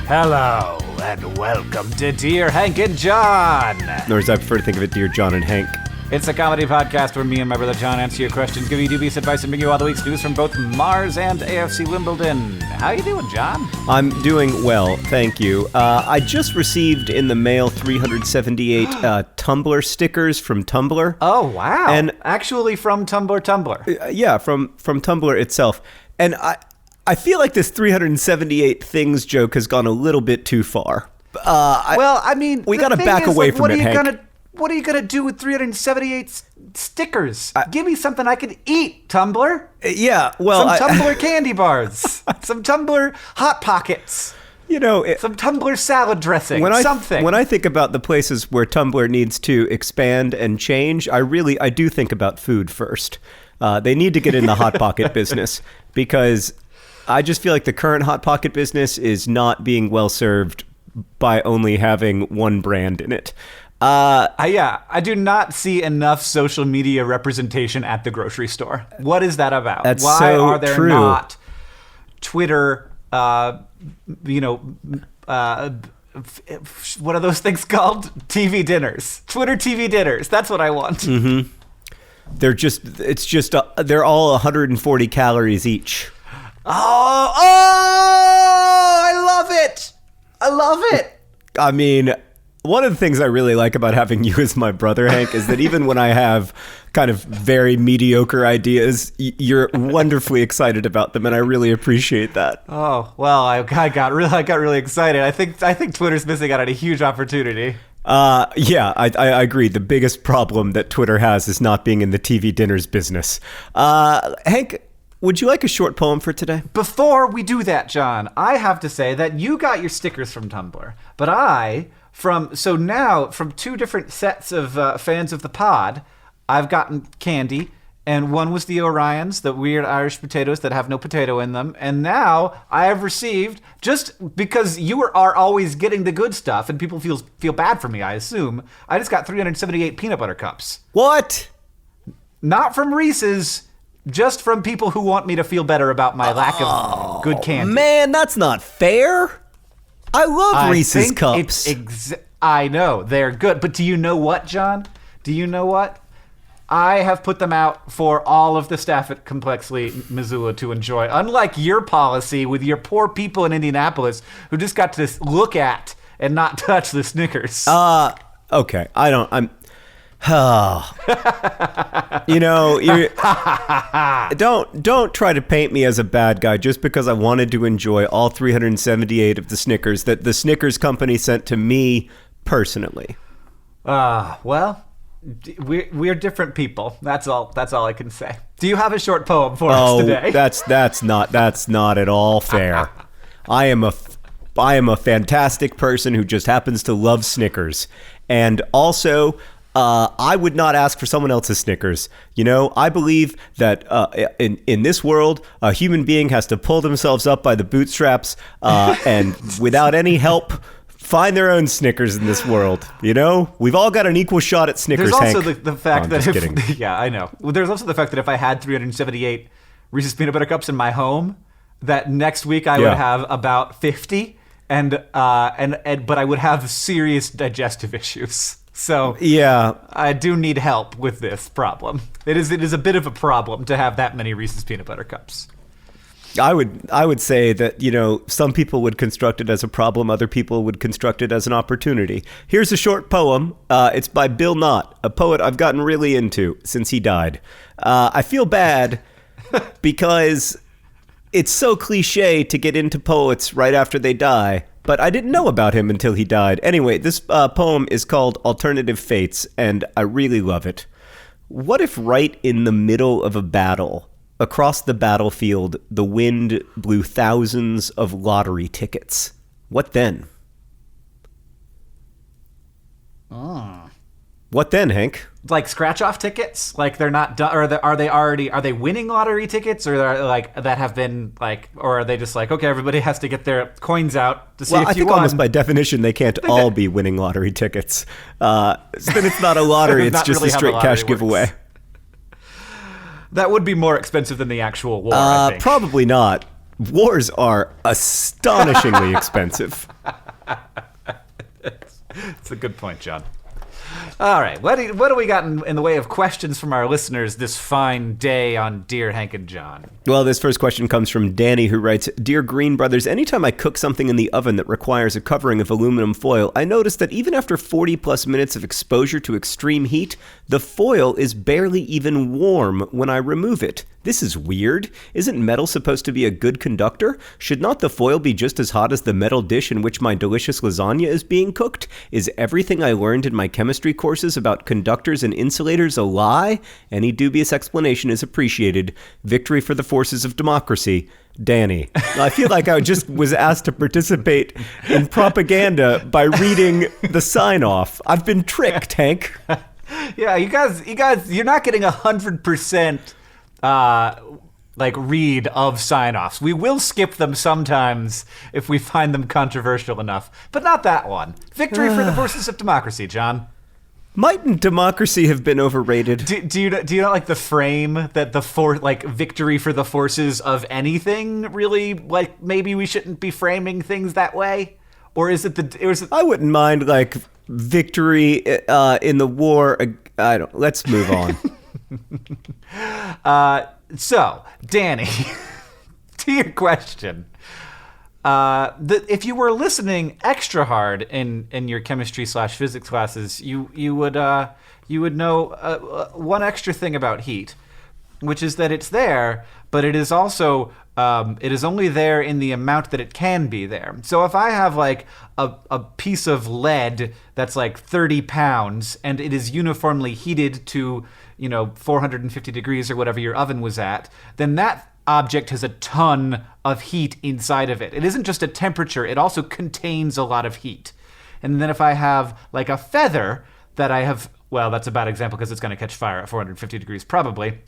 Hello, and welcome to Dear Hank and John. Or as I prefer to think of it, Dear John and Hank. It's a comedy podcast where me and my brother John answer your questions, give you dubious advice, and bring you all the week's news from both Mars and AFC Wimbledon. How you doing, John? I'm doing well, thank you. I just received in the mail 378 Tumblr stickers from Tumblr. Oh, wow. And actually from Tumblr. Yeah, from Tumblr itself. And I feel like this 378 things joke has gone a little bit too far. We got to back away from it, Hank. What are you going to do with 378 stickers? Give me something I can eat, Tumblr. Yeah, well... Some Tumblr candy bars. Some Tumblr Hot Pockets. Some Tumblr salad dressing. Something. When I think about the places where Tumblr needs to expand and change, I do think about food first. They need to get in the Hot Pocket business because I just feel like the current Hot Pocket business is not being well served by only having one brand in it. I do not see enough social media representation at the grocery store. What is that about? That's Why so are there true. not Twitter, what are those things called? TV dinners. Twitter TV dinners. That's what I want. Mm-hmm. They're all 140 calories each. Oh, I love it. I love it. I mean, one of the things I really like about having you as my brother, Hank, is that even when I have kind of very mediocre ideas, you're wonderfully excited about them, and I really appreciate that. Oh, well, I got really excited. I think Twitter's missing out on a huge opportunity. Yeah, I agree. The biggest problem that Twitter has is not being in the TV dinners business. Hank, would you like a short poem for today? Before we do that, John, I have to say that you got your stickers from Tumblr, but from two different sets of fans of the pod, I've gotten candy, and one was the Orions, the weird Irish potatoes that have no potato in them, and now I have received, just because you are always getting the good stuff, and people feel bad for me, I assume, I just got 378 peanut butter cups. What? Not from Reese's, just from people who want me to feel better about my lack of good candy. Man, that's not fair. I love Reese's cups. I know, they're good. But do you know what, John? Do you know what? I have put them out for all of the staff at Complexly Missoula to enjoy. Unlike your policy with your poor people in Indianapolis who just got to look at and not touch the Snickers. Okay. I'm... don't try to paint me as a bad guy just because I wanted to enjoy all 378 of the Snickers that the Snickers company sent to me personally. Well, we're different people. That's all I can say. Do you have a short poem for us today? That's not at all fair. I am a fantastic person who just happens to love Snickers, and also I would not ask for someone else's Snickers. I believe that in this world, a human being has to pull themselves up by the bootstraps and without any help, find their own Snickers in this world. We've all got an equal shot at Snickers, There's also Hank. the fact that kidding. Yeah, I know. Well, there's also the fact that if I had 378 Reese's peanut butter cups in my home, that next week I would have about 50, but I would have serious digestive issues. So yeah, I do need help with this problem. It is a bit of a problem to have that many Reese's peanut butter cups. I would say that, some people would construct it as a problem, other people would construct it as an opportunity. Here's a short poem. It's by Bill Knott, a poet I've gotten really into since he died. I feel bad because it's so cliche to get into poets right after they die, but I didn't know about him until he died. Anyway, this poem is called Alternative Fates, and I really love it. What if right in the middle of a battle, across the battlefield, the wind blew thousands of lottery tickets? What then? What then, Hank? Like scratch-off tickets? Like they're not done, or are they winning lottery tickets, or are like that have been like, or are they just like, okay, everybody has to get their coins out to see if you won? I think almost by definition they can't all be winning lottery tickets. So then it's not a lottery; it's just really a straight cash giveaway. That would be more expensive than the actual war, I think. Probably not. Wars are astonishingly expensive. It's a good point, John. All right, what do we got in the way of questions from our listeners this fine day on Dear Hank and John? Well, this first question comes from Danny, who writes, Dear Green Brothers, anytime I cook something in the oven that requires a covering of aluminum foil, I notice that even after 40 plus minutes of exposure to extreme heat, the foil is barely even warm when I remove it. This is weird. Isn't metal supposed to be a good conductor? Should not the foil be just as hot as the metal dish in which my delicious lasagna is being cooked? Is everything I learned in my chemistry courses about conductors and insulators a lie? Any dubious explanation is appreciated. Victory for the forces of democracy. Danny. I feel like I just was asked to participate in propaganda by reading the sign-off. I've been tricked, Hank. Yeah, you guys, you're not getting 100%. Read of sign-offs. We will skip them sometimes if we find them controversial enough, but not that one. Victory for the forces of democracy, John. Mightn't democracy have been overrated? Do you not like the frame that victory for the forces of anything really, like, maybe we shouldn't be framing things that way? Or is it I wouldn't mind, like, victory in the war. Let's move on. So, Danny, to your question, if you were listening extra hard in your chemistry/physics classes, you would know one extra thing about heat, which is that it's there, but it is also it is only there in the amount that it can be there. So if I have like a piece of lead that's like 30 pounds and it is uniformly heated to 450 degrees or whatever your oven was at, then that object has a ton of heat inside of it. It isn't just a temperature, it also contains a lot of heat. And then if I have like a feather that I have, well, that's a bad example because it's going to catch fire at 450 degrees probably.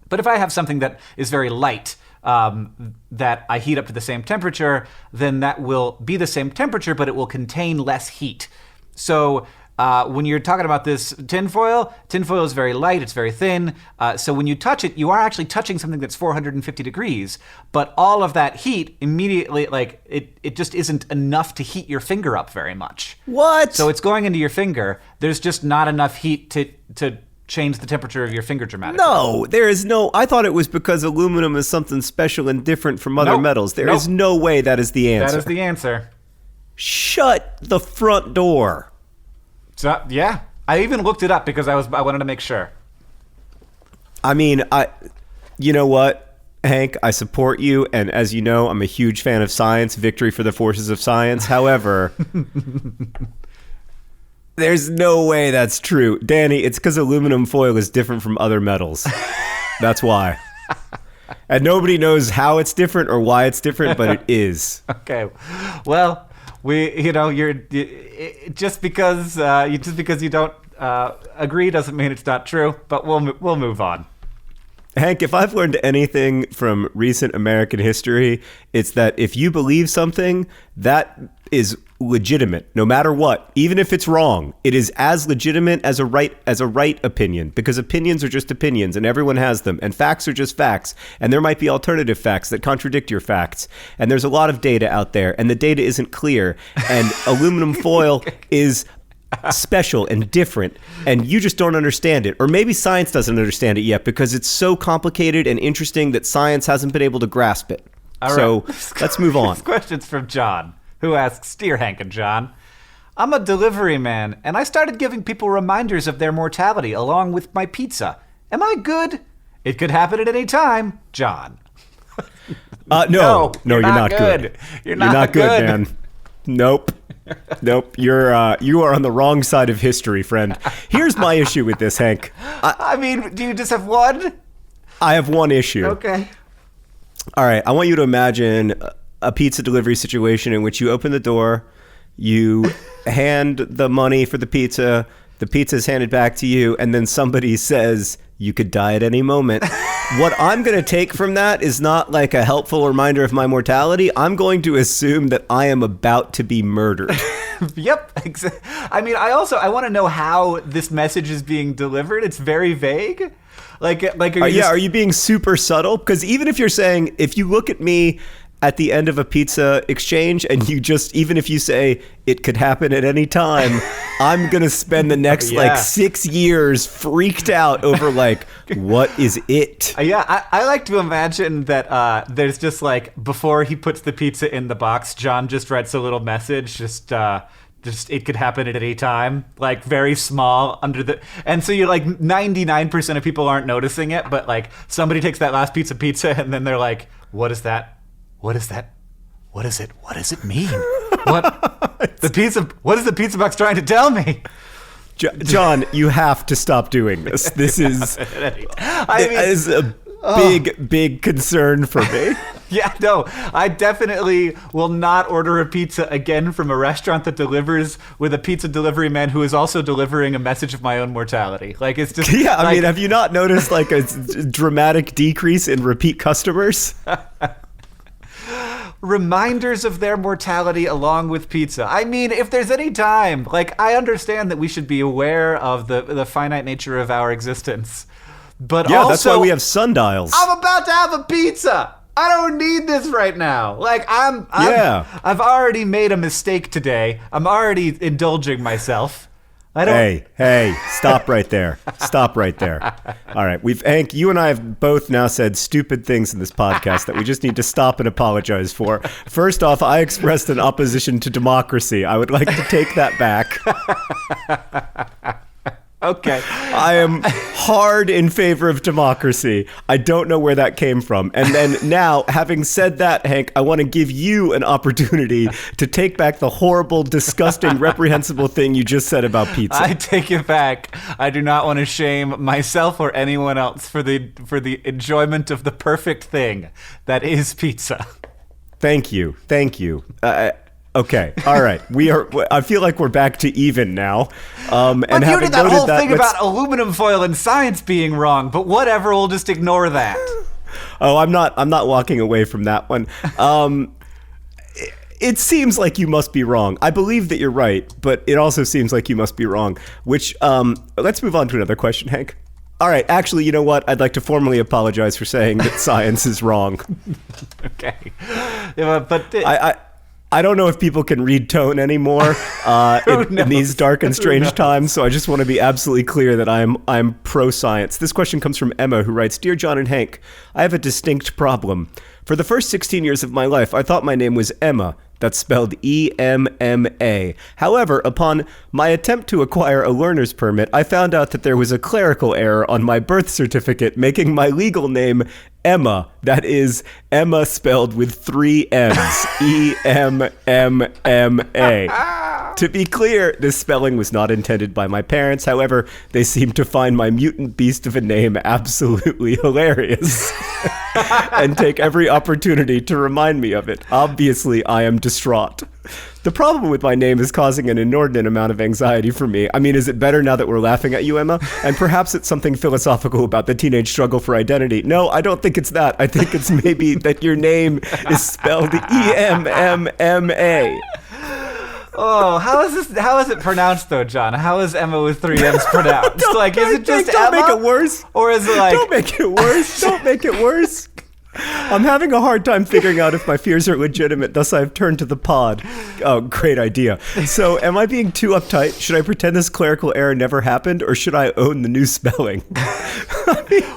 But if I have something that is very light, that I heat up to the same temperature, then that will be the same temperature, but it will contain less heat. So when you're talking about this tinfoil is very light, it's very thin. So when you touch it, you are actually touching something that's 450 degrees, but all of that heat immediately, like, it just isn't enough to heat your finger up very much. What? So it's going into your finger. There's just not enough heat to change the temperature of your finger dramatically. No, there is no... I thought it was because aluminum is something special and different from other metals. There is no way that is the answer. That is the answer. Shut the front door. So, yeah. I even looked it up because I wanted to make sure. I mean, you know what, Hank? I support you, and as you know, I'm a huge fan of science. Victory for the forces of science. However... There's no way that's true. Danny, it's because aluminum foil is different from other metals. That's why. And nobody knows how it's different or why it's different, but it is. Okay. Well, just because you don't agree doesn't mean it's not true, but we'll move on. Hank, if I've learned anything from recent American history, it's that if you believe something, that is legitimate, no matter what. Even if it's wrong, it is as legitimate as a right opinion, because opinions are just opinions, and everyone has them, and facts are just facts, and there might be alternative facts that contradict your facts, and there's a lot of data out there, and the data isn't clear, and aluminum foil is special and different, and you just don't understand it. Or maybe science doesn't understand it yet because it's so complicated and interesting that science hasn't been able to grasp it. All so right. Let's move on. This question's from John, who asks, Dear Hank and John, I'm a delivery man, and I started giving people reminders of their mortality along with my pizza. Am I good? It could happen at any time. John. No, you're not good. You're not good, man. Nope. You are on the wrong side of history, friend. Here's my issue with this, Hank. I mean, do you just have one? I have one issue. Okay. All right. I want you to imagine a pizza delivery situation in which you open the door, you hand the money for the pizza is handed back to you, and then somebody says, you could die at any moment. What I'm going to take from that is not like a helpful reminder of my mortality. I'm going to assume that I am about to be murdered. Yep. I mean, I want to know how this message is being delivered. It's very vague. Like Are you being super subtle? Because even if you're saying, if you look at me at the end of a pizza exchange and you just, even if you say it could happen at any time, I'm going to spend the next 6 years freaked out over what is it? Yeah, I like to imagine that there's just before he puts the pizza in the box, John just writes a little message, just it could happen at any time, very small under the, and so you're 99% of people aren't noticing it, but somebody takes that last piece of pizza and then they're like, what is that? What is that? What is it? What does it mean? What is the pizza box trying to tell me? John, you have to stop doing this. This is a big concern for me. Yeah, no, I definitely will not order a pizza again from a restaurant that delivers with a pizza delivery man who is also delivering a message of my own mortality. It's just I mean, have you not noticed a dramatic decrease in repeat customers? Reminders of their mortality along with pizza. I mean, if there's any time, I understand that we should be aware of the finite nature of our existence, but also, that's why we have sundials. I'm about to have a pizza. I don't need this right now. I've already made a mistake today. I'm already indulging myself. Hey, stop right there. Stop right there. All right. Hank, you and I have both now said stupid things in this podcast that we just need to stop and apologize for. First off, I expressed an opposition to democracy. I would like to take that back. Okay. I am hard in favor of democracy. I don't know where that came from. And then now, having said that, Hank, I want to give you an opportunity to take back the horrible, disgusting, reprehensible thing you just said about pizza. I take it back. I do not want to shame myself or anyone else for the enjoyment of the perfect thing that is pizza. Thank you. Okay, all right. I feel like we're back to even now. But you did that whole thing about aluminum foil and science being wrong. But whatever, we'll just ignore that. Oh, I'm not walking away from that one. It seems like you must be wrong. I believe that you're right, but it also seems like you must be wrong. Which let's move on to another question, Hank. All right, actually, you know what? I'd like to formally apologize for saying that science is wrong. Okay, yeah, but I don't know if people can read tone anymore in these dark and strange times, so I just want to be absolutely clear that I'm pro-science. This question comes from Emma, who writes, Dear John and Hank, I have a distinct problem. For the first 16 years of my life, I thought my name was Emma. That's spelled E-M-M-A. However, upon my attempt to acquire a learner's permit, I found out that there was a clerical error on my birth certificate, making my legal name Emma. That is Emma spelled with 3 M's. E-M-M-M-A. To be clear, this spelling was not intended by my parents. However, they seem to find my mutant beast of a name absolutely hilarious and take every opportunity to remind me of it. Obviously, I am distraught. The problem with my name is causing an inordinate amount of anxiety for me. I mean, is it better now that we're laughing at you, Emma? And perhaps it's something philosophical about the teenage struggle for identity. No, I don't think it's that. I think it's maybe that your name is spelled E-M-M-M-A. Oh, how is it pronounced though, John? How is Emma with 3 M's pronounced? Is it just Emma? Don't make it worse. Or is it Don't make it worse. Don't make it worse. I'm having a hard time figuring out if my fears are legitimate, thus I've turned to the pod. Oh, great idea. So, am I being too uptight? Should I pretend this clerical error never happened, or should I own the new spelling?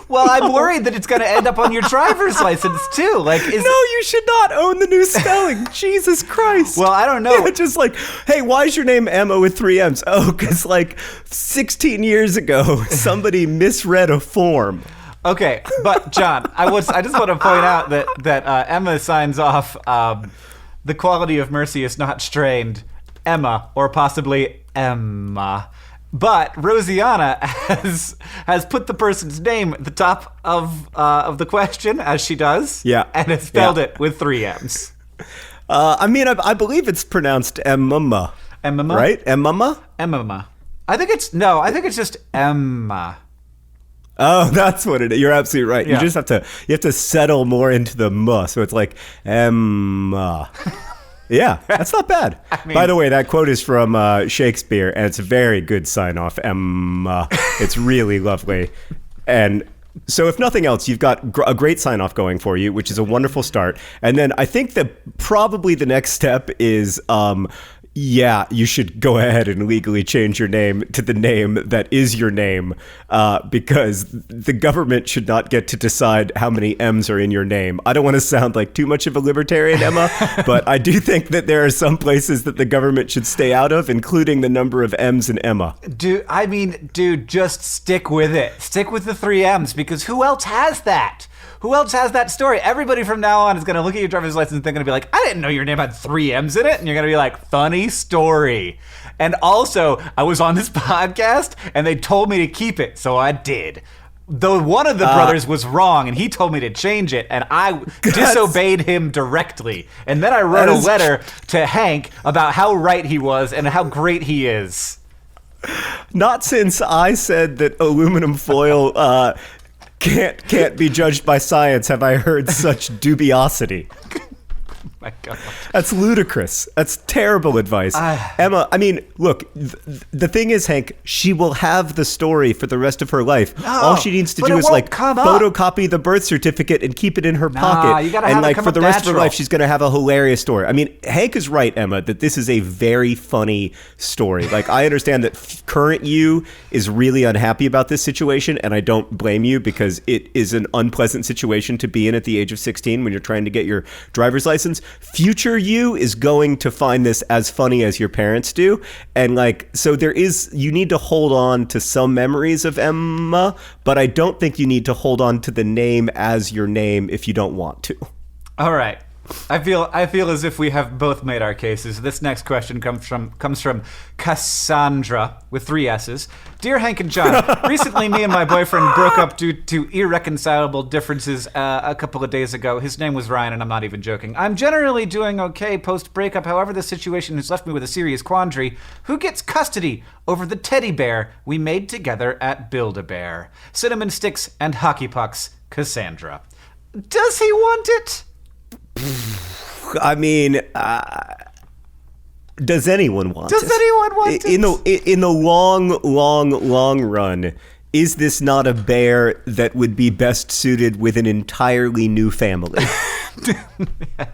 Well, I'm worried that it's going to end up on your driver's license, too. No, you should not own the new spelling. Jesus Christ. Well, I don't know. Just hey, why is your name Emma with 3 M's? Oh, because 16 years ago, somebody misread a form. Okay, but John, I just want to point out that Emma signs off, the quality of mercy is not strained, Emma, or possibly Emma. But Rosianna has put the person's name at the top of the question, as she does, yeah, and has spelled it with 3 M's. I believe it's pronounced Emma. Emma? Right? Emma? Emma. I think it's just Emma. Oh, that's what it is. You're absolutely right. Yeah. You just have to settle more into the muh. So it's like Emma. Yeah, that's not bad. By the way, that quote is from Shakespeare, and it's a very good sign off. Emma. It's really lovely. And so if nothing else, you've got a great sign-off going for you, which is a wonderful start. And then I think that probably the next step is, you should go ahead and legally change your name to the name that is your name, because the government should not get to decide how many M's are in your name. I don't want to sound like too much of a libertarian, Emma, but I do think that there are some places that the government should stay out of, including the number of M's in Emma. Dude, just stick with it. Stick with the 3 M's, because who else has that? Who else has that story? Everybody from now on is going to look at your driver's license and they're going to be like, I didn't know your name had 3 M's in it. And you're going to be like, funny story. And also, I was on this podcast and they told me to keep it, so I did. Though one of the brothers was wrong and he told me to change it, and I disobeyed him directly. And then I wrote a letter to Hank about how right he was and how great he is. Not since I said that aluminum foil can't be judged by science have I heard such dubiosity. My God. That's ludicrous. That's terrible advice. Emma, I mean, look, the thing is, Hank, she will have the story for the rest of her life. No, all she needs to do is photocopy the birth certificate and keep it in her pocket. You gotta and have it come for up the rest of her natural. life, she's going to have a hilarious story. I mean, Hank is right, Emma, that this is a very funny story. Like, I understand that current you is really unhappy about this situation, and I don't blame you, because it is an unpleasant situation to be in at the age of 16 when you're trying to get your driver's license. Future you is going to find this as funny as your parents do. And so you need to hold on to some memories of Emma, but I don't think you need to hold on to the name as your name if you don't want to. All right. I feel as if we have both made our cases. This next question comes from Cassandra with 3 S's. Dear Hank and John, recently me and my boyfriend broke up due to irreconcilable differences a couple of days ago. His name was Ryan, and I'm not even joking. I'm generally doing okay post-breakup. However, this situation has left me with a serious quandary. Who gets custody over the teddy bear we made together at Build-A-Bear? Cinnamon sticks and hockey pucks, Cassandra. Does he want it? I mean, does anyone want it? Does anyone want it? In the long run, is this not a bear that would be best suited with an entirely new family?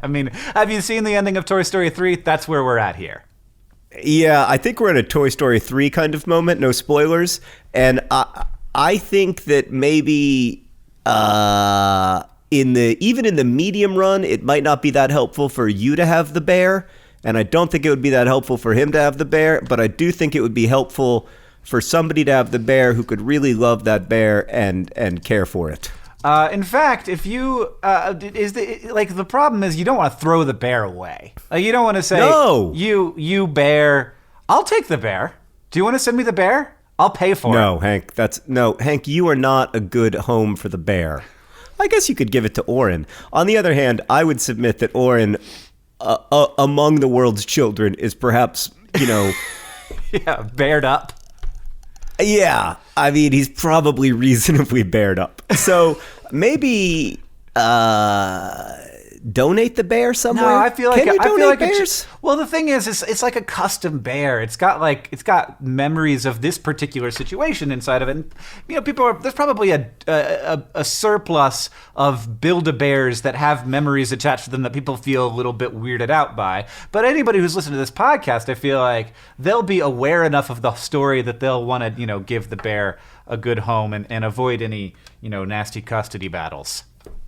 I mean, have you seen the ending of Toy Story 3? That's where we're at here. Yeah, I think we're in a Toy Story 3 kind of moment, no spoilers. And I think that maybe even in the medium run, it might not be that helpful for you to have the bear, and I don't think it would be that helpful for him to have the bear, but I do think it would be helpful for somebody to have the bear who could really love that bear and care for it. In fact, if you the problem is you don't want to throw the bear away. Like, you don't want to say, no, you bear, I'll take the bear. Do you want to send me the bear? I'll pay for it. Hank, you are not a good home for the bear. I guess you could give it to Oren. On the other hand, I would submit that Oren, among the world's children, is perhaps, yeah, bared up. Yeah, I mean, he's probably reasonably bared up. So maybe donate the bear somewhere? No, I feel like Can you donate bears? Well, the thing is, it's like a custom bear. It's got memories of this particular situation inside of it. And, there's probably a surplus of Build-A-Bears that have memories attached to them that people feel a little bit weirded out by. But anybody who's listened to this podcast, I feel like they'll be aware enough of the story that they'll want to, give the bear a good home and avoid any, nasty custody battles.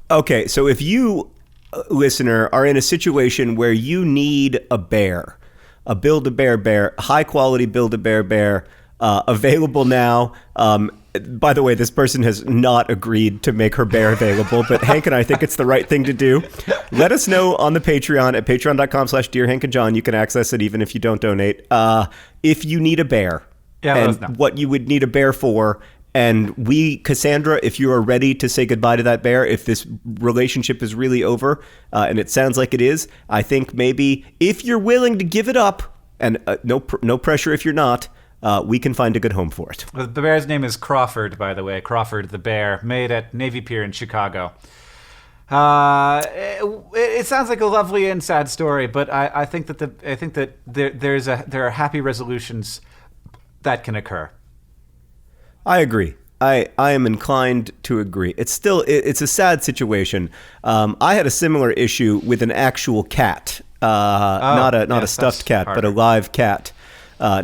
Okay, so if you, listener, are in a situation where you need a bear, a Build-A-Bear bear, high-quality Build-A-Bear bear, available now. By the way, this person has not agreed to make her bear available, but Hank and I think it's the right thing to do. Let us know on the Patreon at patreon.com/DearHankandJohn. You can access it even if you don't donate. If you need a bear, and what you would need a bear for. And Cassandra, if you are ready to say goodbye to that bear, if this relationship is really over, and it sounds like it is, I think maybe if you're willing to give it up, and no pressure if you're not, we can find a good home for it. The bear's name is Crawford, by the way. Crawford the bear, made at Navy Pier in Chicago. It sounds like a lovely and sad story, but I think that there are happy resolutions that can occur. I agree. I am inclined to agree. It's a sad situation. I had a similar issue with an actual cat, not a stuffed cat, but a live cat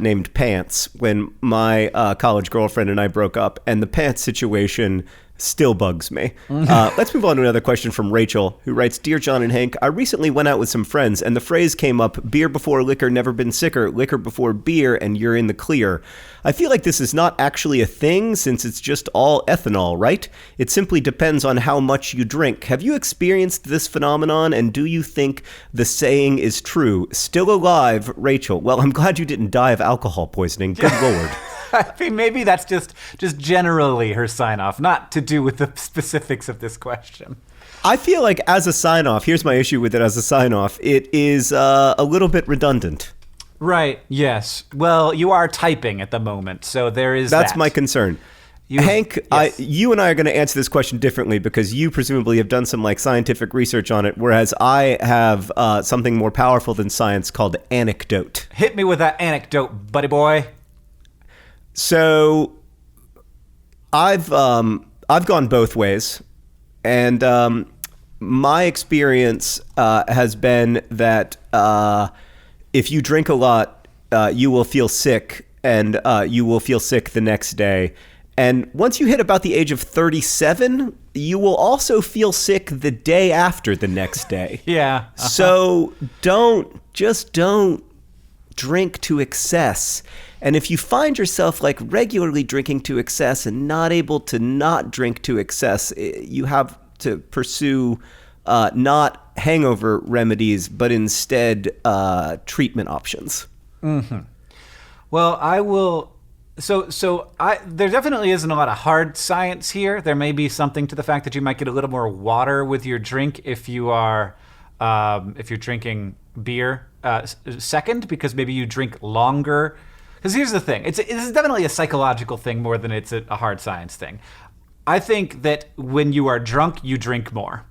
named Pants, when my college girlfriend and I broke up, and the Pants situation still bugs me. Let's move on to another question from Rachel, who writes, Dear John and Hank, I recently went out with some friends, and the phrase came up, beer before liquor, never been sicker, liquor before beer, and you're in the clear. I feel like this is not actually a thing, since it's just all ethanol, right? It simply depends on how much you drink. Have you experienced this phenomenon, and do you think the saying is true? Still alive, Rachel. Well, I'm glad you didn't die of alcohol poisoning. Good Lord. I mean, maybe that's just generally her sign-off, not to do with the specifics of this question. I feel like as a sign-off, here's my issue with it as a sign-off, it is a little bit redundant. Right, yes. Well, you are typing at the moment, so there is That's my concern. Hank, yes. You and I are going to answer this question differently because you presumably have done some scientific research on it, whereas I have something more powerful than science called anecdote. Hit me with that anecdote, buddy boy. So, I've gone both ways, and my experience has been that if you drink a lot, you will feel sick, and you will feel sick the next day. And once you hit about the age of 37, you will also feel sick the day after the next day. Yeah. So don't drink to excess. And if you find yourself regularly drinking to excess and not able to not drink to excess, you have to pursue not hangover remedies, but instead treatment options. Mm-hmm. Well, I will. There definitely isn't a lot of hard science here. There may be something to the fact that you might get a little more water with your drink if you're drinking beer second, because maybe you drink longer. Because here's the thing. It's definitely a psychological thing more than it's a hard science thing. I think that when you are drunk, you drink more.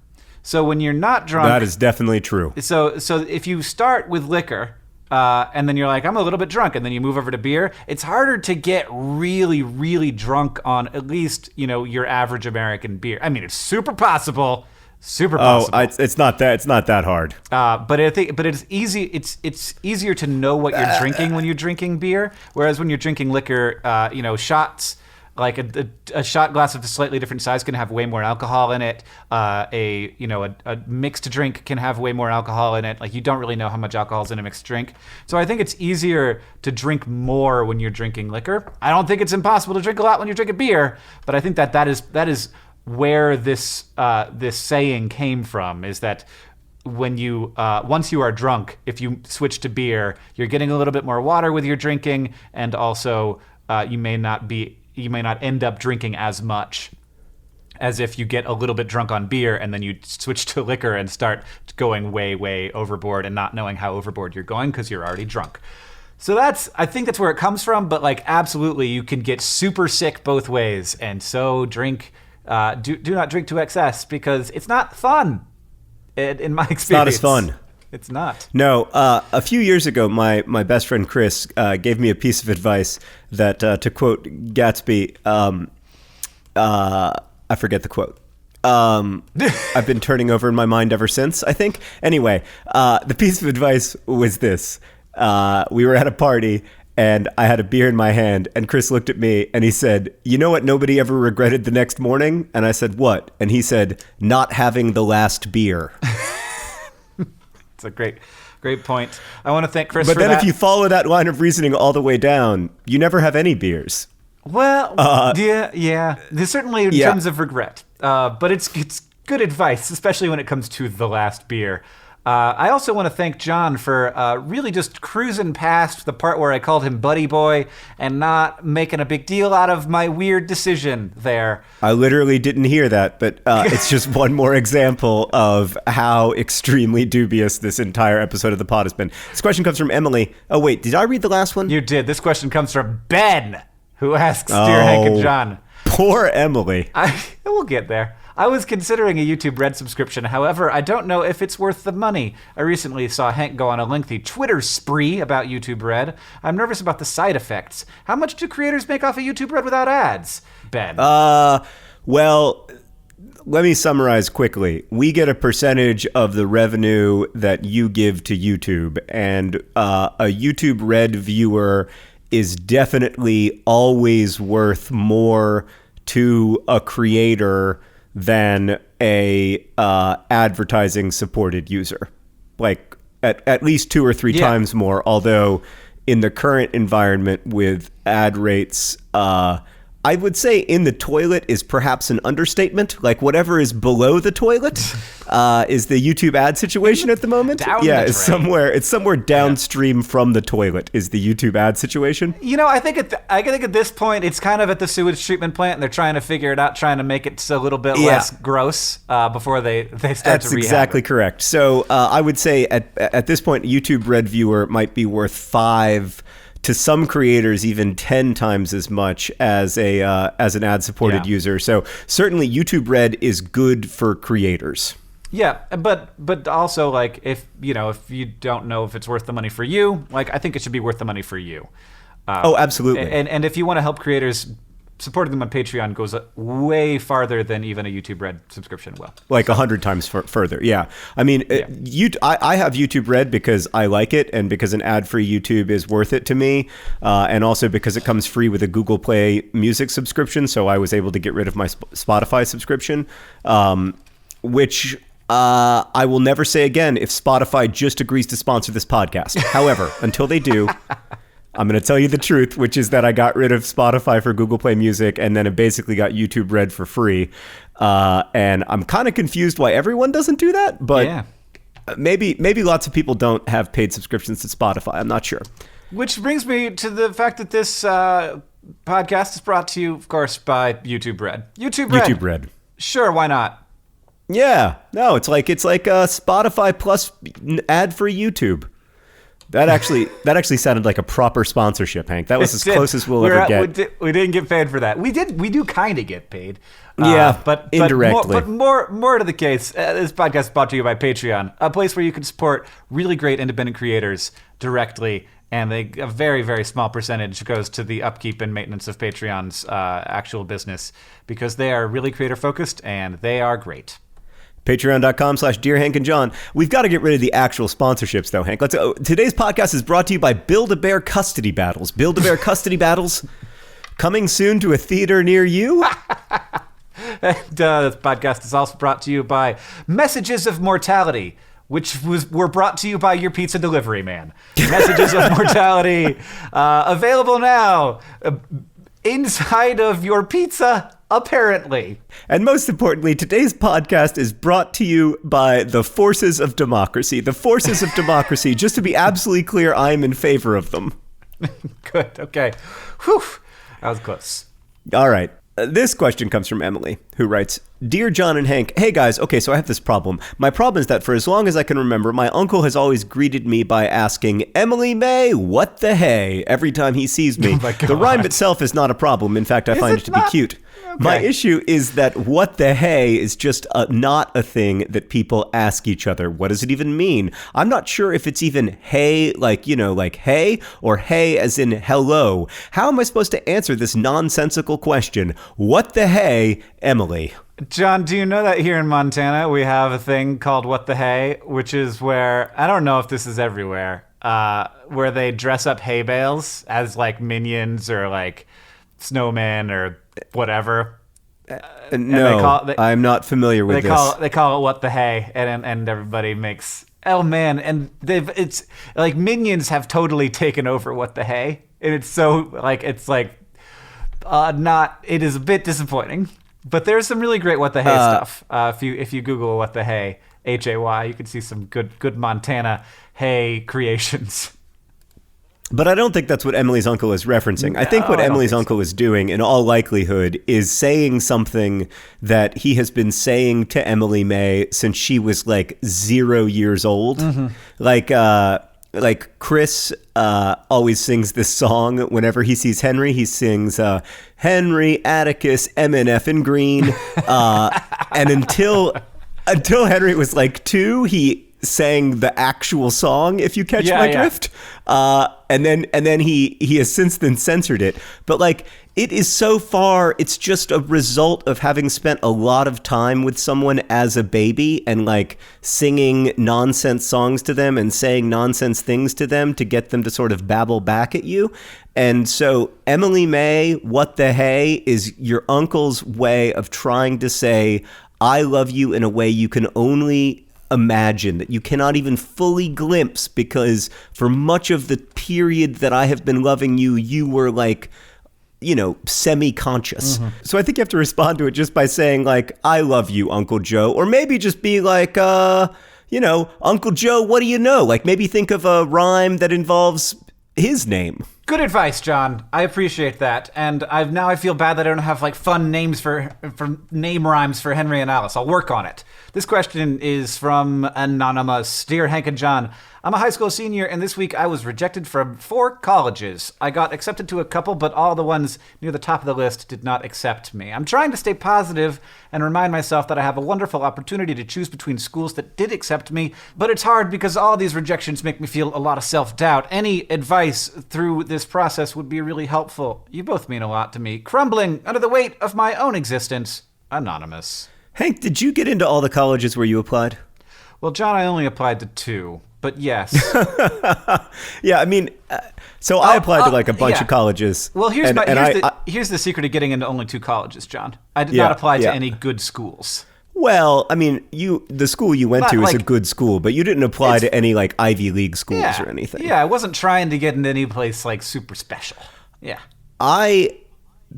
So when you're not drunk... That is definitely true. So if you start with liquor, and then you're like, I'm a little bit drunk, and then you move over to beer, it's harder to get really, really drunk on at least, your average American beer. I mean, it's super possible. Super possible. Oh, it's not that hard. But it's easy. It's easier to know what you're drinking when you're drinking beer, whereas when you're drinking liquor, shots like a shot glass of a slightly different size can have way more alcohol in it. A mixed drink can have way more alcohol in it. Like, you don't really know how much alcohol is in a mixed drink. So I think it's easier to drink more when you're drinking liquor. I don't think it's impossible to drink a lot when you're drinking beer, but I think that is where this saying came from, is that when you once you are drunk, if you switch to beer, you're getting a little bit more water with your drinking, and also you may not end up drinking as much as if you get a little bit drunk on beer and then you switch to liquor and start going way, way overboard and not knowing how overboard you're going because you're already drunk. So I think that's where it comes from, but absolutely you can get super sick both ways, and so drink. Do not drink to excess, because it's not fun. In my experience, it's not as fun. It's not. No, a few years ago, my best friend Chris gave me a piece of advice that, to quote Gatsby, I forget the quote. I've been turning over in my mind ever since, I think. Anyway, the piece of advice was this. We were at a party, and I had a beer in my hand, and Chris looked at me, and he said, "You know what nobody ever regretted the next morning?" And I said, "What?" And he said, "Not having the last beer." It's a great point. I want to thank Chris for that. But then if you follow that line of reasoning all the way down, you never have any beers. Well, yeah. There's certainly in terms of regret. But it's good advice, especially when it comes to the last beer. I also want to thank John for really just cruising past the part where I called him Buddy Boy and not making a big deal out of my weird decision there. I literally didn't hear that, but it's just one more example of how extremely dubious this entire episode of the pod has been. This question comes from Emily. Oh, wait, did I read the last one? You did. This question comes from Ben, who asks, Dear Hank and John. Poor Emily. We'll get there. I was considering a YouTube Red subscription. However, I don't know if it's worth the money. I recently saw Hank go on a lengthy Twitter spree about YouTube Red. I'm nervous about the side effects. How much do creators make off of YouTube Red without ads? Ben. Well, let me summarize quickly. We get a percentage of the revenue that you give to YouTube, and a YouTube Red viewer is definitely always worth more to a creator than a advertising supported user. Like at least 2 or 3 times more, although in the current environment with ad rates, I would say in the toilet is perhaps an understatement. Like whatever is below the toilet is the YouTube ad situation at the moment. It's somewhere downstream from the toilet is the YouTube ad situation. I think at this point it's kind of at the sewage treatment plant, and they're trying to figure it out, trying to make it a little bit less gross before they start to rehab. That's exactly correct. So I would say at this point, YouTube Red viewer might be worth 5. To some creators, even 10 times as much as an ad-supported user. So certainly YouTube Red is good for creators. Yeah, but also like if you don't know if it's worth the money for you, like I think it should be worth the money for you. Absolutely. And if you want to help creators, supporting them on Patreon goes way farther than even a YouTube Red subscription will. Like 100 times further, yeah. I mean, I have YouTube Red because I like it, and because an ad-free YouTube is worth it to me, and also because it comes free with a Google Play Music subscription, so I was able to get rid of my Spotify subscription, which I will never say again if Spotify just agrees to sponsor this podcast. However, until they do... I'm going to tell you the truth, which is that I got rid of Spotify for Google Play Music, and then I basically got YouTube Red for free. And I'm kind of confused why everyone doesn't do that, but maybe lots of people don't have paid subscriptions to Spotify. I'm not sure. Which brings me to the fact that this podcast is brought to you, of course, by YouTube Red. YouTube Red. Sure, why not? Yeah. No, it's like Spotify plus ad-free YouTube. That actually sounded like a proper sponsorship, Hank. That was as close as we'll ever get. We didn't get paid for that. We do kind of get paid. But indirectly. More to the case, this podcast is brought to you by Patreon, a place where you can support really great independent creators directly, and a very, very small percentage goes to the upkeep and maintenance of Patreon's actual business, because they are really creator-focused, and they are great. Patreon.com/Dear Hank and John. We've got to get rid of the actual sponsorships, though, Hank. Today's podcast is brought to you by Build-A-Bear Custody Battles. Build-A-Bear Custody Battles coming soon to a theater near you. And this podcast is also brought to you by Messages of Mortality, which were brought to you by your pizza delivery man. Messages of Mortality, available now inside of your pizza. Apparently. And most importantly, today's podcast is brought to you by the forces of democracy. The forces of democracy, just to be absolutely clear, I am in favor of them. Good. Okay. Whew. That was close. All right. This question comes from Emily, who writes, Dear John and Hank, hey guys, okay, so I have this problem. My problem is that for as long as I can remember, my uncle has always greeted me by asking, Emily May, what the hey, every time he sees me. Oh the rhyme itself is not a problem. In fact, I find it to be cute. Okay. My issue is that what the hey is just not a thing that people ask each other. What does it even mean? I'm not sure if it's even hey, like hey, or hey as in hello. How am I supposed to answer this nonsensical question? What the hey, Emily? John, do you know that here in Montana we have a thing called What the Hey, which is where, I don't know if this is everywhere, where they dress up hay bales as like minions or like snowmen or whatever. No, I'm not familiar with this. They call it What the Hey, and everybody makes, oh man, and it's like minions have totally taken over What the Hey, and it is a bit disappointing. But there's some really great What the Hey stuff. If you Google What the Hey, Hay, you can see some good Montana hay creations. But I don't think that's what Emily's uncle is referencing. I think what Emily's uncle is doing, in all likelihood, is saying something that he has been saying to Emily May since she was like 0 years old. Mm-hmm. Like Chris always sings this song whenever he sees Henry. He sings Henry, Atticus, MNF, and Green. And until Henry was like 2, he sang the actual song, if you catch my drift. And then he has since then censored it. But like, it is so far, it's just a result of having spent a lot of time with someone as a baby and like singing nonsense songs to them and saying nonsense things to them to get them to sort of babble back at you. And so Emily May, What the Hey, is your uncle's way of trying to say, I love you in a way you can only imagine, that you cannot even fully glimpse, because for much of the period that I have been loving you, you were like, you know, semi-conscious. Mm-hmm. So I think you have to respond to it just by saying like, I love you, Uncle Joe. Or maybe just be like, you know, Uncle Joe, what do you know? Like maybe think of a rhyme that involves his name. Good advice, John. I appreciate that. And I feel bad that I don't have like fun names for name rhymes for Henry and Alice. I'll work on it. This question is from Anonymous. Dear Hank and John, I'm a high school senior, and this week I was rejected from 4 colleges. I got accepted to a couple, but all the ones near the top of the list did not accept me. I'm trying to stay positive and remind myself that I have a wonderful opportunity to choose between schools that did accept me, but it's hard because all these rejections make me feel a lot of self-doubt. Any advice through this process would be really helpful. You both mean a lot to me. Crumbling under the weight of my own existence. Anonymous. Hank, did you get into all the colleges where you applied? Well, John, I only applied to 2. But yes. Yeah, I mean, so I applied to like a bunch of colleges. Well, here's the secret of getting into only 2 colleges, John. I did not apply to any good schools. Well, I mean, the school you went to is a good school, but you didn't apply to any like Ivy League schools or anything. Yeah, I wasn't trying to get into any place like super special. Yeah. I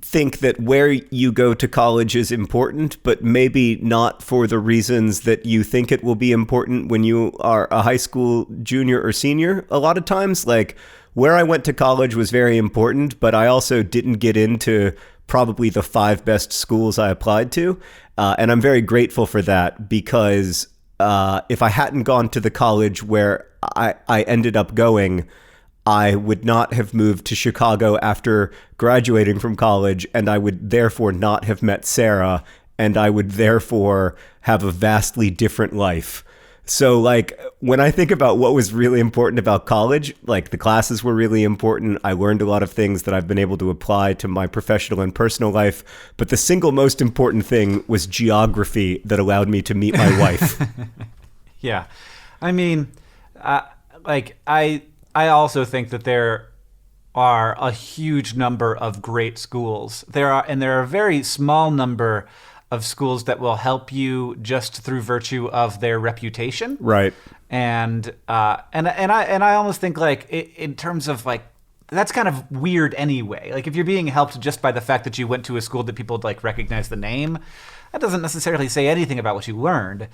think that where you go to college is important, but maybe not for the reasons that you think it will be important when you are a high school junior or senior. A lot of times, like where I went to college was very important, but I also didn't get into probably the 5 best schools I applied to. And I'm very grateful for that, because if I hadn't gone to the college where I ended up going, I would not have moved to Chicago after graduating from college, and I would therefore not have met Sarah, and I would therefore have a vastly different life. So, like, when I think about what was really important about college, like, the classes were really important. I learned a lot of things that I've been able to apply to my professional and personal life. But the single most important thing was geography that allowed me to meet my wife. Yeah. I mean, I also think that there are a huge number of great schools. There are a very small number of schools that will help you just through virtue of their reputation. Right. And I almost think like in terms of like, that's kind of weird anyway. Like if you're being helped just by the fact that you went to a school that people like recognize the name, that doesn't necessarily say anything about what you learned.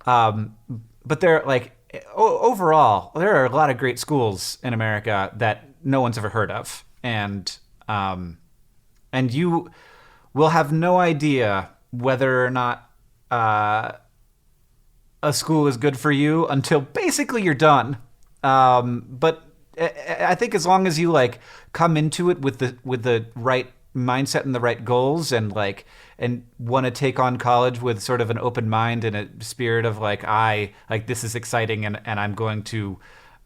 But they're like, overall, there are a lot of great schools in America that no one's ever heard of. And you will have no idea whether or not a school is good for you until basically you're done. But I think as long as you like come into it with the right mindset and the right goals and want to take on college with sort of an open mind and a spirit of this is exciting and I'm going to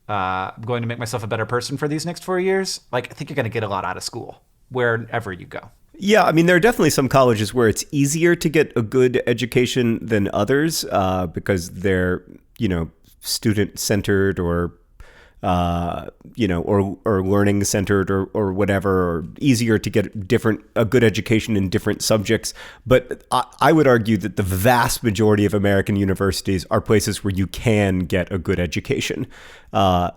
make myself a better person for these next 4 years. Like I think you're going to get a lot out of school wherever you go. Yeah, I mean, there are definitely some colleges where it's easier to get a good education than others because they're, student-centered or, or learning-centered or whatever, or easier to get a good education in different subjects. But I would argue that the vast majority of American universities are places where you can get a good education.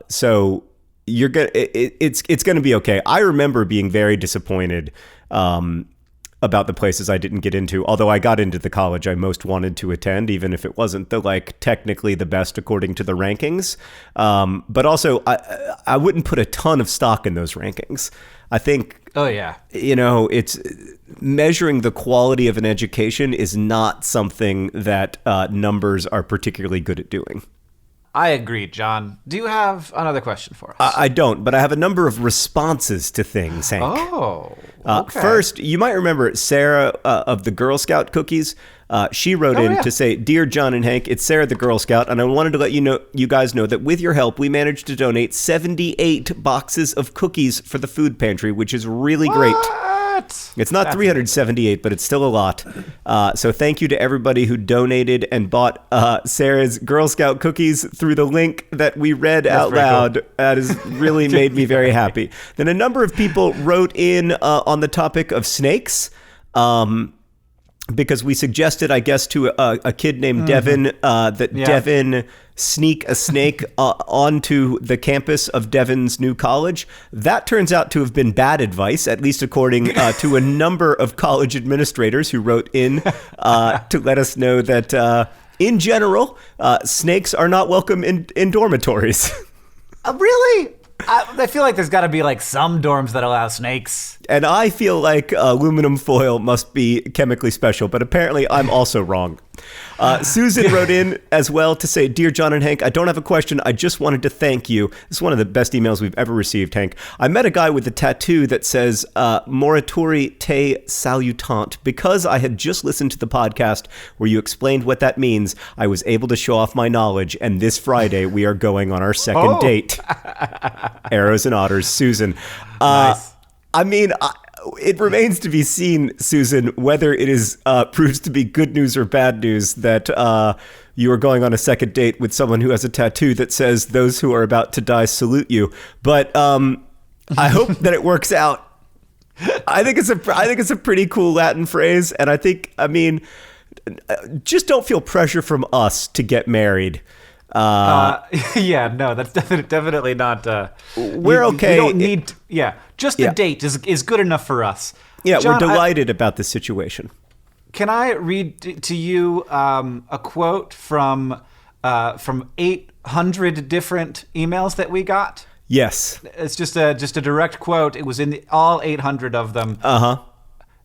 So it's going to be okay. I remember being very disappointed about the places I didn't get into, although I got into the college I most wanted to attend, even if it wasn't technically the best according to the rankings. But also, I wouldn't put a ton of stock in those rankings. I think, it's measuring the quality of an education is not something that numbers are particularly good at doing. I agree, John. Do you have another question for us? I don't, but I have a number of responses to things, Hank. Oh, okay. First, you might remember Sarah of the Girl Scout cookies. She wrote in to say, "Dear John and Hank, it's Sarah the Girl Scout, and I wanted to let you guys know that with your help, we managed to donate 78 boxes of cookies for the food pantry, which is really great. It's not 378, but it's still a lot. So thank you to everybody who donated and bought Sarah's Girl Scout cookies through the link that we read out loud. Cool. That has really made me very happy. Then a number of people wrote in on the topic of snakes. Because we suggested, I guess, to a kid named Devin that Devin sneak a snake onto the campus of Devin's new college. That turns out to have been bad advice, at least according to a number of college administrators who wrote in to let us know that, in general, snakes are not welcome in dormitories. Really? I feel like there's got to be like some dorms that allow snakes. And I feel like aluminum foil must be chemically special, but apparently I'm also wrong. Susan wrote in as well to say, "Dear John and Hank, I don't have a question. I just wanted to thank you." This is one of the best emails we've ever received, Hank. "I met a guy with a tattoo that says Morituri te salutant. Because I had just listened to the podcast where you explained what that means, I was able to show off my knowledge, and this Friday we are going on our second date." Arrows and otters, Susan. Nice. I mean, it remains to be seen, Susan, whether it is proves to be good news or bad news that you are going on a second date with someone who has a tattoo that says "Those who are about to die salute you." But I hope that it works out. I think it's a pretty cool Latin phrase, and I mean, just don't feel pressure from us to get married. No, that's definitely not. We're okay. We don't need. Just the date is good enough for us. Yeah, John, we're delighted about the situation. Can I read to you a quote from 800 different emails that we got? Yes. It's just a direct quote. It was in all 800 of them.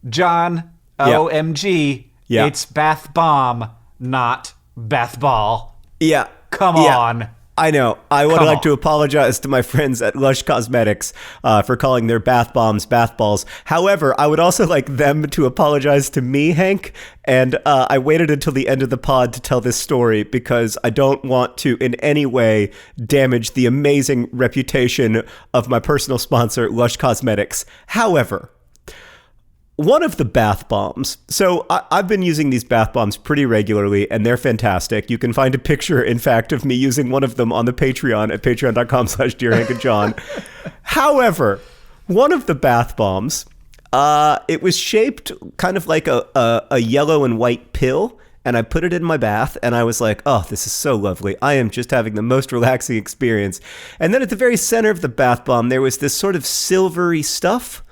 John, OMG, it's bath bomb, not bath ball. Yeah. Come on. I know. I would like to apologize to my friends at Lush Cosmetics for calling their bath bombs bath balls. However, I would also like them to apologize to me, Hank. And I waited until the end of the pod to tell this story because I don't want to in any way damage the amazing reputation of my personal sponsor, Lush Cosmetics. However, one of the bath bombs. So I've been using these bath bombs pretty regularly, and they're fantastic. You can find a picture, in fact, of me using one of them on the Patreon at patreon.com/DearHankandJohn. However, one of the bath bombs, it was shaped kind of like a yellow and white pill, and I put it in my bath, and I was like, oh, this is so lovely. I am just having the most relaxing experience. And then at the very center of the bath bomb, there was this sort of silvery stuff.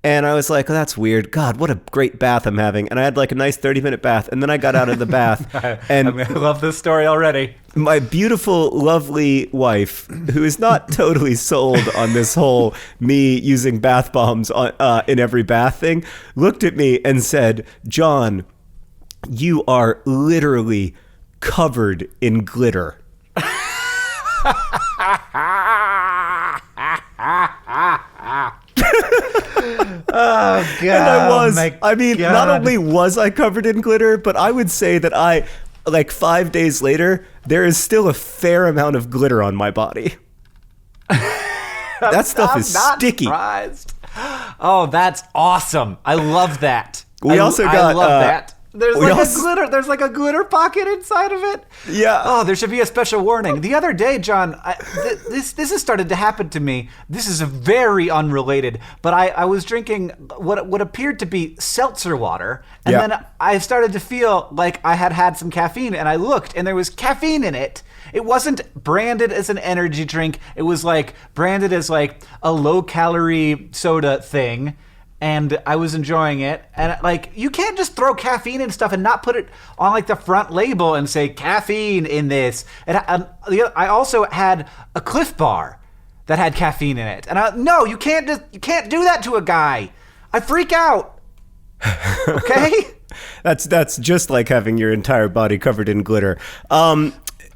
And I was like, oh, that's weird. God, what a great bath I'm having. And I had like a nice 30-minute bath. And then I got out of the bath. And I love this story already. My beautiful, lovely wife, who is not totally sold on this whole me using bath bombs in every bath thing, looked at me and said, "John, you are literally covered in glitter." Oh, God. And I was. Not only was I covered in glitter, but I would say that like 5 days later, there is still a fair amount of glitter on my body. That stuff is sticky. Surprised. Oh, that's awesome. I love that. I love that. There's like a glitter pocket inside of it. Yeah. Oh, there should be a special warning. The other day, John, this has started to happen to me. This is very unrelated, but I was drinking what appeared to be seltzer water, and then I started to feel like I had some caffeine, and I looked, and there was caffeine in it. It wasn't branded as an energy drink. It was like branded as like a low-calorie soda thing. And I was enjoying it. And like, you can't just throw caffeine and stuff and not put it on like the front label and say caffeine in this. And I also had a Cliff Bar that had caffeine in it. And no, you can't do that to a guy. I freak out. Okay? That's just like having your entire body covered in glitter.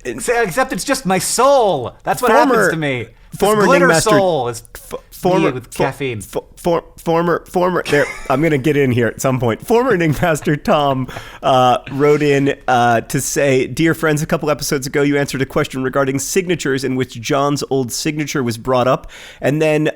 Except it's just my soul. That's what happens to me. Former glitter Ringmaster, soul is with caffeine. Former there. I'm gonna get in here at some point. Former Ringmaster Tom wrote in to say, "Dear friends, a couple episodes ago, you answered a question regarding signatures in which John's old signature was brought up, and then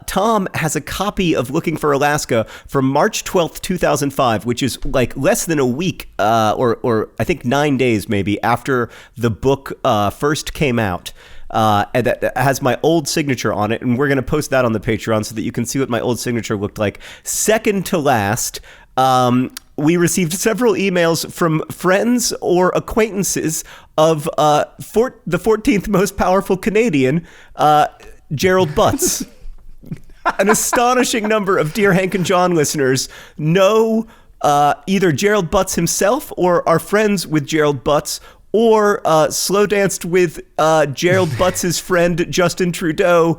Tom has a copy of Looking for Alaska from March 12th, 2005, which is like less than a week, or I think 9 days maybe after the book first came out." And that has my old signature on it, and we're going to post that on the Patreon so that you can see what my old signature looked like. Second to last, we received several emails from friends or acquaintances of the 14th most powerful Canadian, Gerald Butts. An astonishing number of Dear Hank and John listeners know either Gerald Butts himself or are friends with Gerald Butts, or slow danced with Gerald Butts' friend Justin Trudeau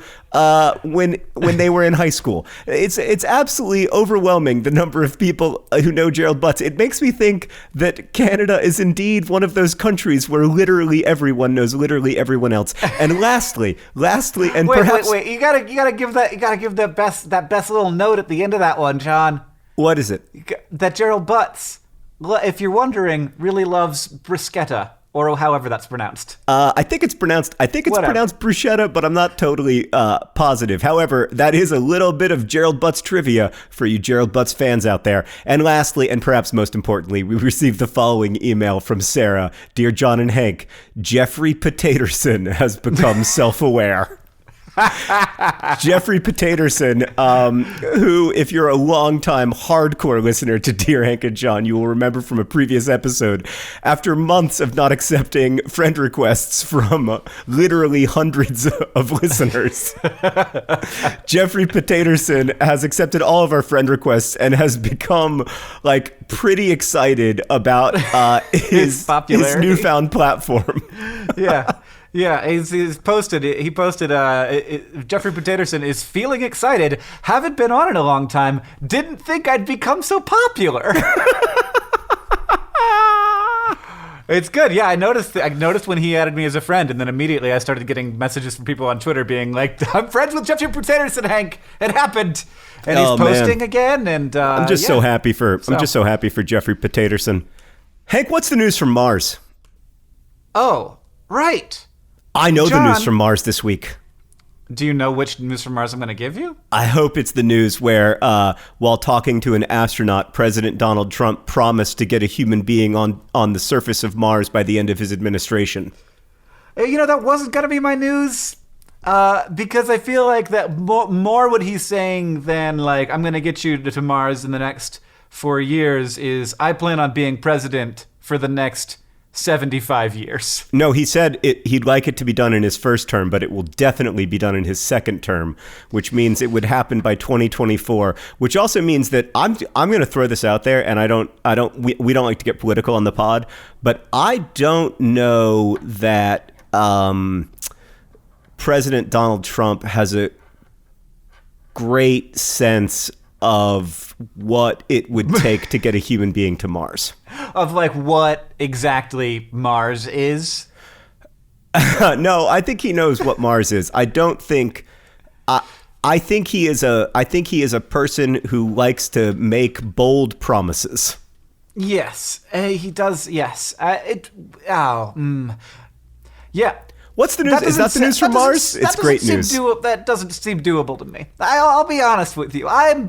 when they were in high school. It's absolutely overwhelming, the number of people who know Gerald Butts. It makes me think that Canada is indeed one of those countries where literally everyone knows literally everyone else. And lastly, and perhaps wait, you gotta give that best little note at the end of that one, John. What is it? That Gerald Butts, if you're wondering, really loves bruschetta. Or however that's pronounced. I think it's pronounced bruschetta, but I'm not totally positive. However, that is a little bit of Gerald Butts trivia for you Gerald Butts fans out there. And lastly, and perhaps most importantly, we received the following email from Sarah. Dear John and Hank, Jeffrey Paterson has become self-aware. Jeffrey Paterson, who, if you're a long-time hardcore listener to Dear Hank and John, you will remember from a previous episode, after months of not accepting friend requests from literally hundreds of listeners, Jeffrey Paterson has accepted all of our friend requests and has become like pretty excited about his newfound platform. Yeah. Yeah, he's posted. He posted. Jeffrey Paterson is feeling excited. Haven't been on in a long time. Didn't think I'd become so popular. It's good. Yeah, I noticed when he added me as a friend, and then immediately I started getting messages from people on Twitter being like, "I'm friends with Jeffrey Paterson, Hank. It happened." And he's posting again. And I'm just so happy for Jeffrey Paterson. Hank, what's the news from Mars? Oh, right. I know the news from Mars this week. Do you know which news from Mars I'm going to give you? I hope it's the news where, while talking to an astronaut, President Donald Trump promised to get a human being on the surface of Mars by the end of his administration. You know, that wasn't going to be my news, because I feel like that more what he's saying than, like, I'm going to get you to Mars in the next 4 years is, I plan on being president for the next 75 years. No, he said he'd like it to be done in his first term, but it will definitely be done in his second term, which means it would happen by 2024, which also means that I'm going to throw this out there, and we don't like to get political on the pod, but I don't know that President Donald Trump has a great sense of what it would take to get a human being to Mars. Of like what exactly Mars is? No, I think he knows what Mars is. I don't think I think he is a person who likes to make bold promises. Yes, he does. Yes. Yeah. What's the news? Is that the news from Mars? It's great news. That doesn't seem doable to me. I'll be honest with you. I'm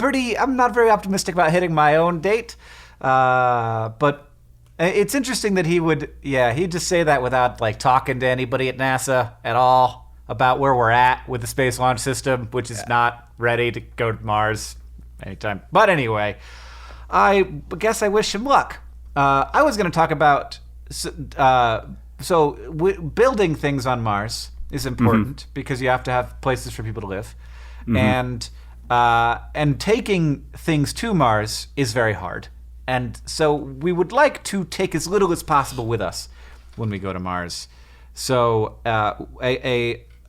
not very optimistic about hitting my own date. But it's interesting that he'd just say that without like talking to anybody at NASA at all about where we're at with the Space Launch System, which is not ready to go to Mars anytime. But anyway, I guess I wish him luck. I was going to talk about building things on Mars is important because you have to have places for people to live, and taking things to Mars is very hard. And so we would like to take as little as possible with us when we go to Mars. So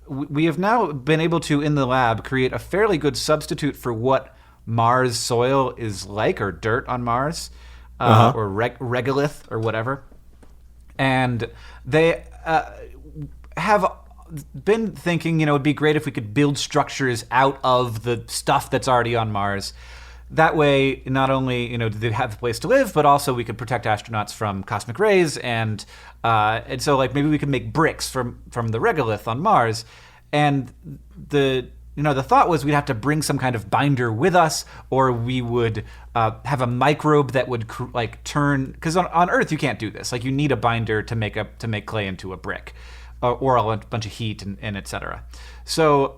we have now been able to, in the lab, create a fairly good substitute for what Mars soil is like, or dirt on Mars, or regolith or whatever. And have been thinking, it'd be great if we could build structures out of the stuff that's already on Mars. That way, not only do they have a place to live, but also we could protect astronauts from cosmic rays, and so like maybe we could make bricks from the regolith on Mars, and the thought was we'd have to bring some kind of binder with us, or we would have a microbe that would turn, because on Earth you can't do this. Like you need a binder to make clay into a brick, or a bunch of heat and etc. So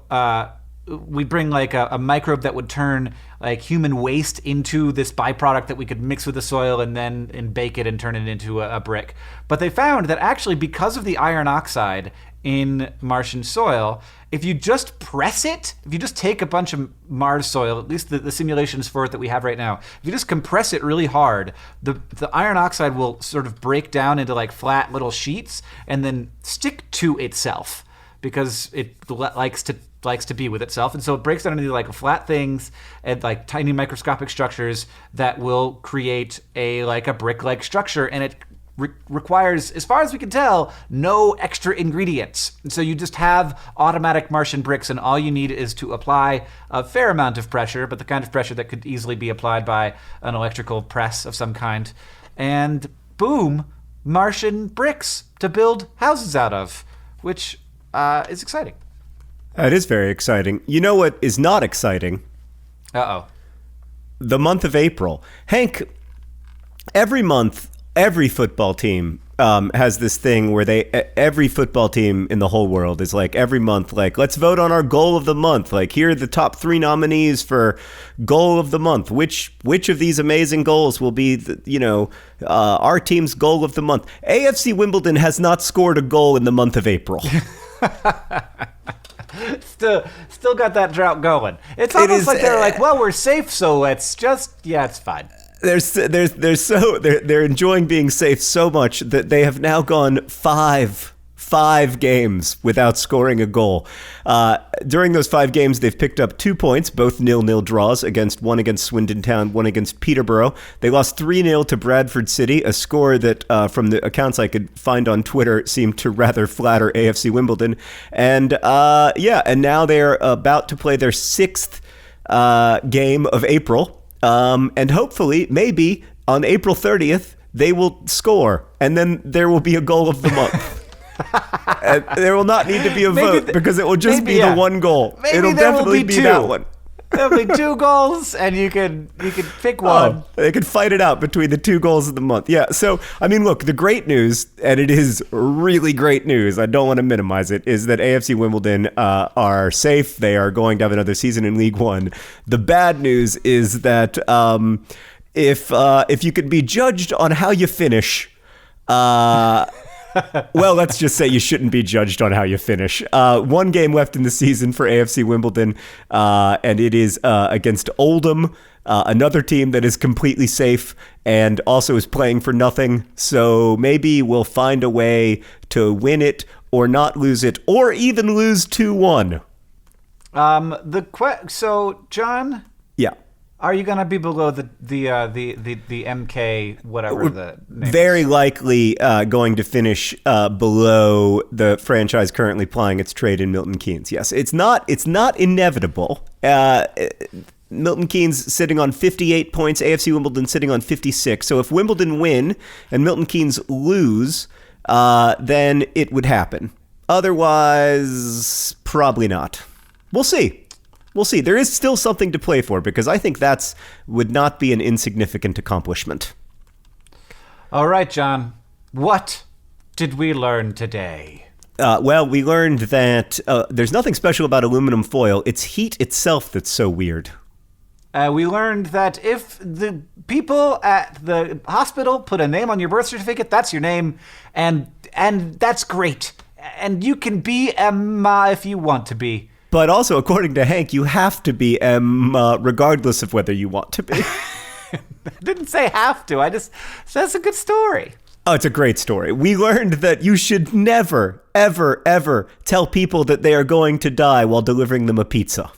we bring like a microbe that would turn like human waste into this byproduct that we could mix with the soil and bake it and turn it into a brick. But they found that actually because of the iron oxide in Martian soil, if you just press it, if you just take a bunch of Mars soil, at least the simulations for it that we have right now, if you just compress it really hard, the iron oxide will sort of break down into like flat little sheets and then stick to itself because it likes to be with itself. And so it breaks down into like flat things and like tiny microscopic structures that will create a brick-like structure. And it requires, as far as we can tell, no extra ingredients. And so you just have automatic Martian bricks, and all you need is to apply a fair amount of pressure, but the kind of pressure that could easily be applied by an electrical press of some kind. And boom, Martian bricks to build houses out of, which is exciting. It is very exciting. You know what is not exciting? Uh-oh. The month of April. Hank, every month, every football team has this thing where every football team in the whole world is like every month, like, let's vote on our goal of the month. Like, here are the top 3 nominees for goal of the month. Which of these amazing goals will be, our team's goal of the month? AFC Wimbledon has not scored a goal in the month of April. Still got that drought going. It's almost like they're like, well, we're safe, so let's just, it's fine. They're enjoying being safe so much that they have now gone five games without scoring a goal. During those 5 games, they've picked up 2 points, both 0-0 draws, one against Swindon Town, one against Peterborough. They lost 3-0 to Bradford City, a score that, from the accounts I could find on Twitter, seemed to rather flatter AFC Wimbledon. And now they're about to play their 6th game of April. And hopefully, maybe, on April 30th, they will score, and then there will be a goal of the month. And there will not need to be a vote because it will just be the one goal. It'll definitely be that one. There'll be 2 goals, and you could pick one. They could fight it out between the 2 goals of the month. Yeah, so, I mean, look, the great news, and it is really great news, I don't want to minimize it, is that AFC Wimbledon are safe. They are going to have another season in League One. The bad news is that if you could be judged on how you finish... well, let's just say you shouldn't be judged on how you finish. 1 game left in the season for AFC Wimbledon, and it is against Oldham, another team that is completely safe and also is playing for nothing. So maybe we'll find a way to win it or not lose it, or even lose 2-1. So, John? Yeah. Are you going to be below the MK, whatever the name Very is? likely going to finish below the franchise currently plying its trade in Milton Keynes. Yes, it's not inevitable. Milton Keynes sitting on 58 points, AFC Wimbledon sitting on 56. So if Wimbledon win and Milton Keynes lose, then it would happen. Otherwise, probably not. We'll see. We'll see. There is still something to play for because I think would not be an insignificant accomplishment. All right, John. What did we learn today? Well, we learned that there's nothing special about aluminum foil. It's heat itself that's so weird. We learned that if the people at the hospital put a name on your birth certificate, that's your name, and that's great. And you can be Emma if you want to be. But also, according to Hank, you have to be regardless of whether you want to be. I didn't say have to. That's a good story. Oh, it's a great story. We learned that you should never, ever, ever tell people that they are going to die while delivering them a pizza.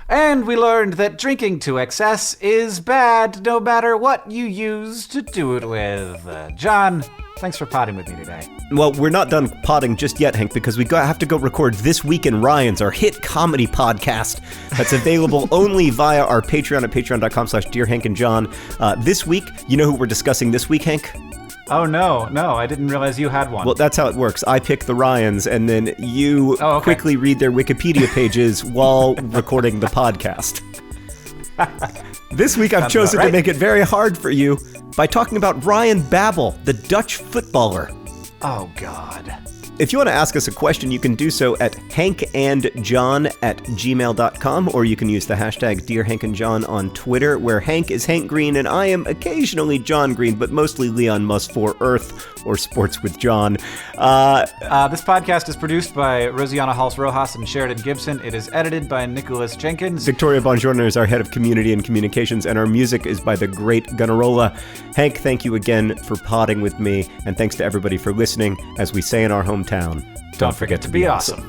And we learned that drinking to excess is bad no matter what you use to do it with. John, Thanks for potting with me today. Well, we're not done potting just yet, Hank, because have to go record This Week in Ryan's, our hit comedy podcast that's available only via our Patreon at patreon.com/DearHankandJohn. This week, you know who we're discussing this week, Hank? Oh, no, I didn't realize you had one. Well, that's how it works. I pick the Ryans, and then you quickly read their Wikipedia pages while recording the podcast. This week, I've chosen to make it very hard for you by talking about Ryan Babel, the Dutch footballer. Oh, God. If you want to ask us a question, you can do so at hankandjohn@gmail.com, or you can use the hashtag DearHankandJohn on Twitter, where Hank is Hank Green and I am occasionally John Green, but mostly Leon Musk for Earth or Sports with John. This podcast is produced by Rosianna Halse-Rojas and Sheridan Gibson. It is edited by Nicholas Jenkins. Victoria Bongiorno is our head of community and communications, and our music is by the great Gunnarola. Hank, thank you again for potting with me, and thanks to everybody for listening. As we say in our hometown, don't forget to be awesome.